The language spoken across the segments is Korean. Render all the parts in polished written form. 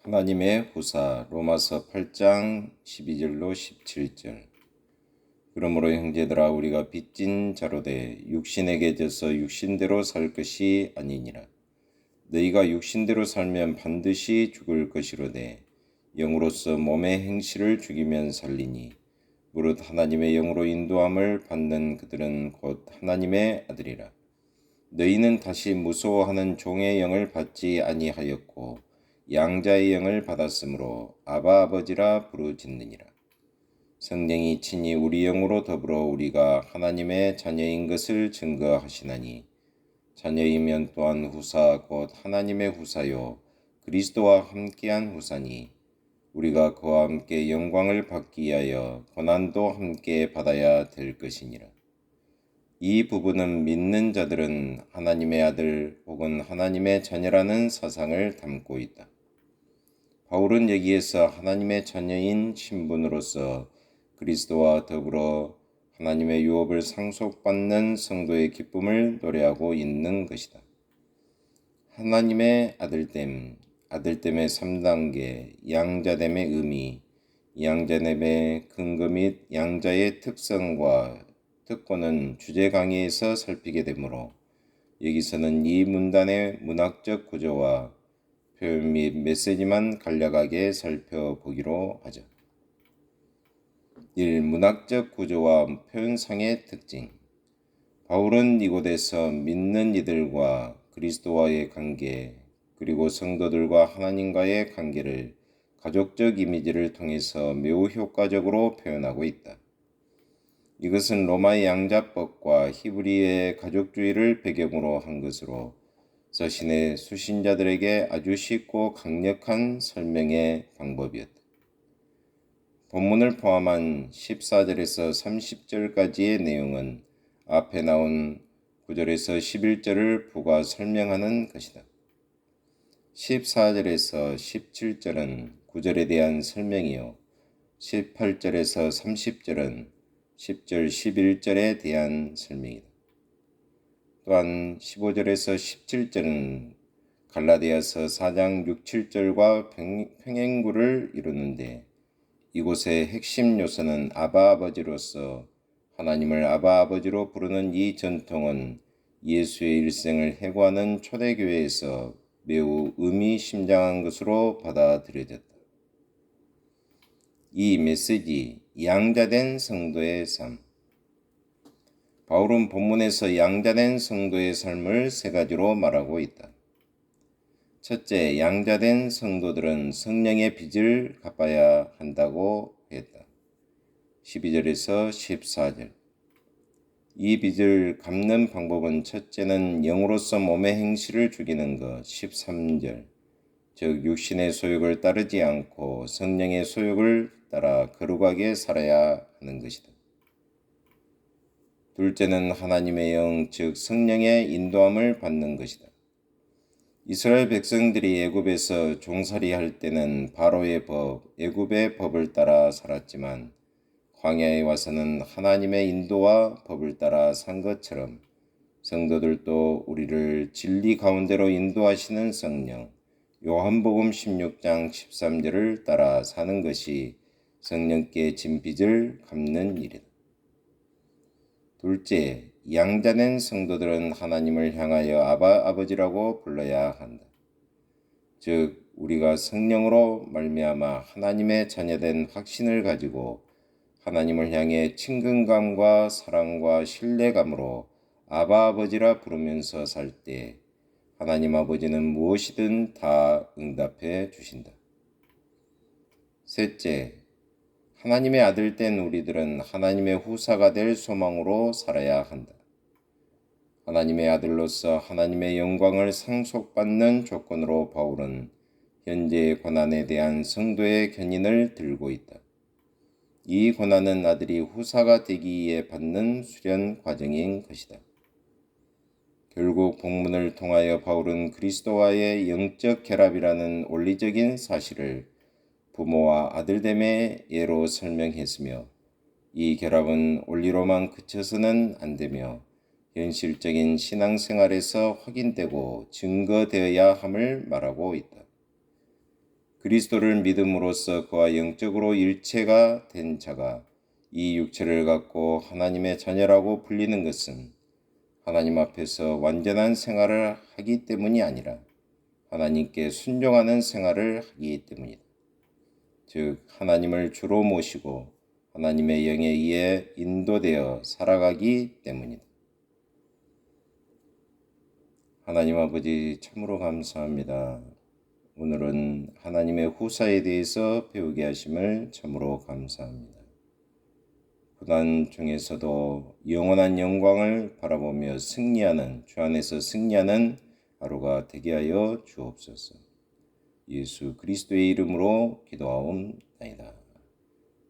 하나님의 후사 로마서 8장 12절로 17절. 그러므로 형제들아 우리가 빚진 자로되 육신에게 져서 육신대로 살 것이 아니니라. 너희가 육신대로 살면 반드시 죽을 것이로되 영으로서 몸의 행실을 죽이면 살리니 무릇 하나님의 영으로 인도함을 받는 그들은 곧 하나님의 아들이라. 너희는 다시 무서워하는 종의 영을 받지 아니하였고 양자의 영을 받았으므로 아바 아버지라 부르짖느니라. 성령이 친히 우리 영으로 더불어 우리가 하나님의 자녀인 것을 증거하시나니 자녀이면 또한 후사 곧 하나님의 후사요 그리스도와 함께한 후사니 우리가 그와 함께 영광을 받기 위하여 고난도 함께 받아야 될 것이니라. 이 부분은 믿는 자들은 하나님의 아들 혹은 하나님의 자녀라는 사상을 담고 있다. 바울은 여기에서 하나님의 자녀인 신분으로서 그리스도와 더불어 하나님의 유업을 상속받는 성도의 기쁨을 노래하고 있는 것이다. 하나님의 아들됨의 3단계, 양자됨의 의미, 양자됨의 근거 및 양자의 특성과 특권은 주제 강의에서 살피게 되므로 여기서는 이 문단의 문학적 구조와 표현 및 메시지만 간략하게 살펴보기로 하죠. 1. 문학적 구조와 표현상의 특징. 바울은 이곳에서 믿는 이들과 그리스도와의 관계, 그리고 성도들과 하나님과의 관계를 가족적 이미지를 통해서 매우 효과적으로 표현하고 있다. 이것은 로마의 양자법과 히브리의 가족주의를 배경으로 한 것으로 자신의 수신자들에게 아주 쉽고 강력한 설명의 방법이었다. 본문을 포함한 14절에서 30절까지의 내용은 앞에 나온 9절에서 11절을 부가 설명하는 것이다. 14절에서 17절은 9절에 대한 설명이요 18절에서 30절은 10절, 11절에 대한 설명이다. 또한 15절에서 17절은 갈라디아서 4장 6, 7절과 평행구를 이루는데 이곳의 핵심 요소는 아바 아버지로서 하나님을 아바 아버지로 부르는 이 전통은 예수의 일생을 해고하는 초대교회에서 매우 의미심장한 것으로 받아들여졌다. 이 메시지, 양자된 성도의 삶. 바울은 본문에서 양자된 성도의 삶을 세 가지로 말하고 있다. 첫째, 양자된 성도들은 성령의 빚을 갚아야 한다고 했다. 12절에서 14절. 이 빚을 갚는 방법은 첫째는 영으로서 몸의 행실을 죽이는 것, 13절. 즉 육신의 소욕을 따르지 않고 성령의 소욕을 따라 거룩하게 살아야 하는 것이다. 둘째는 하나님의 영, 즉 성령의 인도함을 받는 것이다. 이스라엘 백성들이 애굽에서 종살이할 때는 바로의 법, 애굽의 법을 따라 살았지만 광야에 와서는 하나님의 인도와 법을 따라 산 것처럼 성도들도 우리를 진리 가운데로 인도하시는 성령, 요한복음 16장 13절을 따라 사는 것이 성령께 진 빚을 갚는 일이다. 둘째, 양자된 성도들은 하나님을 향하여 아바 아버지라고 불러야 한다. 즉 우리가 성령으로 말미암아 하나님의 자녀된 확신을 가지고 하나님을 향해 친근감과 사랑과 신뢰감으로 아바 아버지라 부르면서 살 때 하나님 아버지는 무엇이든 다 응답해 주신다. 셋째, 하나님의 아들 된 우리들은 하나님의 후사가 될 소망으로 살아야 한다. 하나님의 아들로서 하나님의 영광을 상속받는 조건으로 바울은 현재의 고난에 대한 성도의 견인을 들고 있다. 이 고난은 아들이 후사가 되기 위해 받는 수련 과정인 것이다. 결국 본문을 통하여 바울은 그리스도와의 영적 결합이라는 원리적인 사실을 부모와 아들됨의 예로 설명했으며 이 결합은 원리로만 그쳐서는 안 되며 현실적인 신앙생활에서 확인되고 증거되어야 함을 말하고 있다. 그리스도를 믿음으로써 그와 영적으로 일체가 된 자가 이 육체를 갖고 하나님의 자녀라고 불리는 것은 하나님 앞에서 완전한 생활을 하기 때문이 아니라 하나님께 순종하는 생활을 하기 때문이다. 즉 하나님을 주로 모시고 하나님의 영에 의해 인도되어 살아가기 때문이다. 하나님 아버지 참으로 감사합니다. 오늘은 하나님의 후사에 대해서 배우게 하심을 참으로 감사합니다. 고난 중에서도 영원한 영광을 바라보며 승리하는, 주 안에서 승리하는 하루가 되게 하여 주옵소서. 예수 그리스도의 이름으로 기도하옵나이다.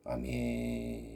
아멘.